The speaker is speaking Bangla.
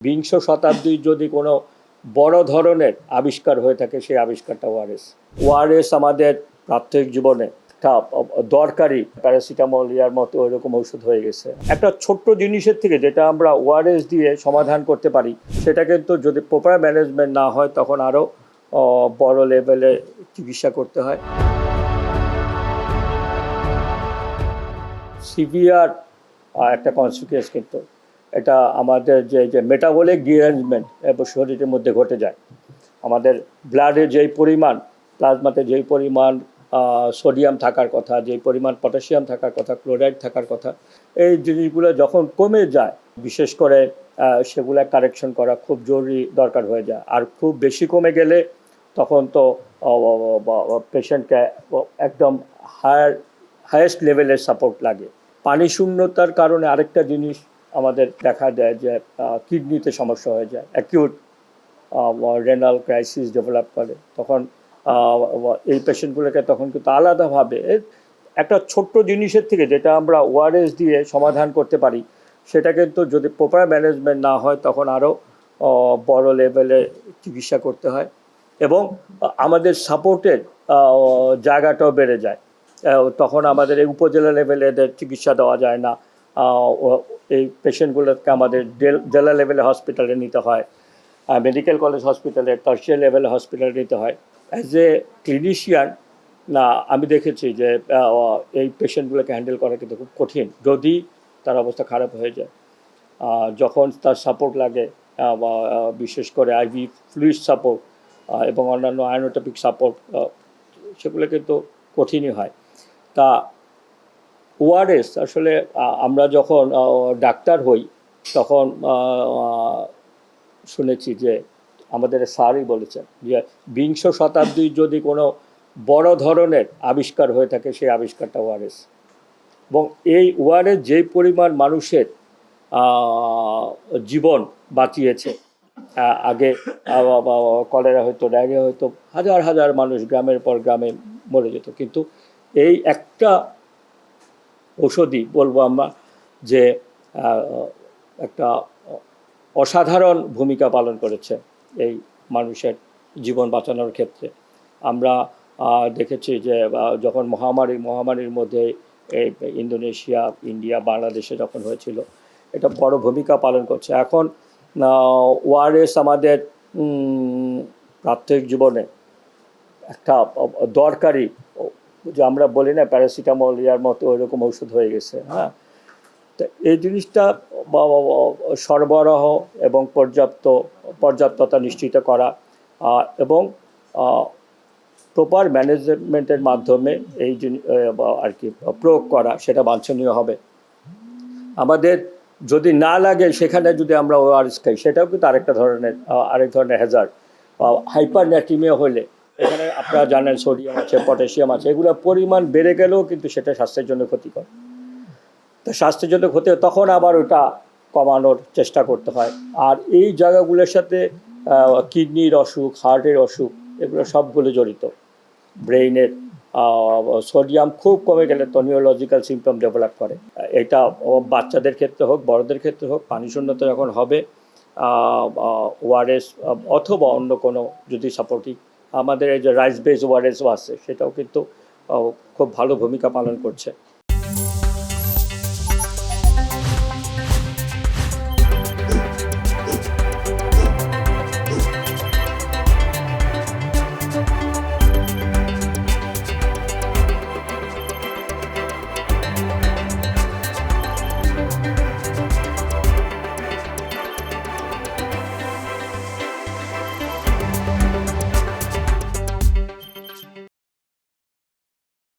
বিংশ শতাব্দীর যদি কোনো বড় ধরনের আবিষ্কার হয়ে থাকে সেই আবিষ্কারটা ওআরএস আমাদের প্রাত্যহিক জীবনে একটা দরকারি প্যারাসিটামল ইয়ার মতো ওইরকম ওষুধ হয়ে গেছে। একটা ছোট্ট জিনিসের থেকে যেটা আমরা ওআরএস দিয়ে সমাধান করতে পারি সেটা কিন্তু যদি প্রপার ম্যানেজমেন্ট না হয় তখন আরও বড় লেভেলে চিকিৎসা করতে হয়। সিভিয়ার একটা কনসিকুয়েন্স কিন্তু এটা আমাদের যে মেটাবলিক ডিরেঞ্জমেন্ট শরীরের মধ্যে ঘটে যায়। আমাদের ব্লাডে যেই পরিমাণ, প্লাজমাতে যেই পরিমাণ সোডিয়াম থাকার কথা, যেই পরিমাণ পটাশিয়াম থাকার কথা, ক্লোরাইড থাকার কথা, এই জিনিসগুলো যখন কমে যায় বিশেষ করে সেগুলো কারেকশন করা খুব জরুরি দরকার হয়ে যায়। আর খুব বেশি কমে গেলে তখন তো পেশেন্টকে একদম হায়েস্ট লেভেলের সাপোর্ট লাগে। পানি শূন্যতার কারণে আরেকটা জিনিস আমাদের দেখা যায় যে কিডনিতে সমস্যা হয়ে যায়, অ্যাকিউট রেনাল ক্রাইসিস ডেভেলপ করে। তখন এই পেশেন্টগুলোকে তখন কিন্তু আলাদাভাবে একটা ছোট্ট জিনিসের থেকে যেটা আমরা ওআরএস দিয়ে সমাধান করতে পারি সেটা কিন্তু যদি প্রপার ম্যানেজমেন্ট না হয় তখন আরও বড় লেভেলে চিকিৎসা করতে হয় এবং আমাদের সাপোর্টের জায়গাটাও বেড়ে যায়। তখন আমাদের এই উপজেলা লেভেলে এদের চিকিৎসা দেওয়া যায় না, এই পেশেন্টগুলোকে আমাদের জেলা লেভেলে হসপিটালে নিতে হয়, মেডিকেল কলেজ হসপিটালে, টার্সিয়ারি লেভেলে হসপিটালে নিতে হয়। অ্যাজ এ ক্লিনিশিয়ান না, আমি দেখেছি যে এই পেশেন্টগুলোকে হ্যান্ডেল করা কিন্তু খুব কঠিন যদি তার অবস্থা খারাপ হয়ে যায়। যখন তার সাপোর্ট লাগে, বিশেষ করে আইভি ফ্লুইড সাপোর্ট এবং অন্যান্য আয়োনোটপিক সাপোর্ট, সেগুলো কিন্তু কঠিনই হয়। তা ওআরএস আসলে আমরা যখন ডাক্তার হই তখন শুনেছি যে আমাদের স্যারই বলেছেন যে বিংশ শতাব্দীর যদি কোনো বড় ধরনের আবিষ্কার হয়ে থাকে সেই আবিষ্কারটা ওআরএস। এবং এই ওআরএস যেই পরিমাণ মানুষের জীবন বাঁচিয়েছে, আগে কলেরা হতো, ডায়রিয়া হতো, হাজার হাজার মানুষ গ্রামের পর গ্রামে মরে যেত, কিন্তু এই একটা ঔষধি বলবো আমরা যে একটা অসাধারণ ভূমিকা পালন করেছে এই মানুষের জীবন বাঁচানোর ক্ষেত্রে। আমরা দেখেছি যে যখন মহামারীর মধ্যে এই ইন্দোনেশিয়া, ইন্ডিয়া, বাংলাদেশে যখন হয়েছিল, এটা বড় ভূমিকা পালন করছে। এখন ওআরএস আমাদের প্রাত্যহিক জীবনে একটা দরকারি, যে আমরা বলি না প্যারাসিটামল ইয়ার মতো ওইরকম ওষুধ হয়ে গেছে। হ্যাঁ, তো এই জিনিসটা সরবরাহ এবং পর্যাপ্ততা নিশ্চিত করা এবং প্রপার ম্যানেজমেন্টের মাধ্যমে এই আর কি প্রয়োগ করা, সেটা বাঞ্ছনীয় হবে। আমাদের যদি না লাগে সেখানে যদি আমরা ওআরএস খাই সেটাও কিন্তু আরেক ধরনের হ্যাজার্ড। হাইপারন্যাট্রিমিয়া হলে এখানে আপনারা জানেন সোডিয়াম আছে, পটাশিয়াম আছে, এগুলোর পরিমাণ বেড়ে গেলেও কিন্তু সেটা স্বাস্থ্যের জন্য ক্ষতিকর। তো স্বাস্থ্যের জন্য ক্ষতি তখন আবার ওটা কমানোর চেষ্টা করতে হয়। আর এই জায়গাগুলোর সাথে কিডনির অসুখ, হার্টের অসুখ, এগুলো সবগুলো জড়িত। ব্রেইনের সোডিয়াম খুব কমে গেলে তো নিউরোলজিক্যাল সিমটম ডেভেলপ করে। এটা বাচ্চাদের ক্ষেত্রে হোক, বড়দের ক্ষেত্রে হোক, পানি শূন্যতা যখন হবে, ওআরএস অথবা অন্য কোনো যদি সাপোর্টিং, আমাদের এই যে রাইস বেস ওআরএসও আছে, সেটাও কিন্তু খুব ভালো ভূমিকা পালন করছে।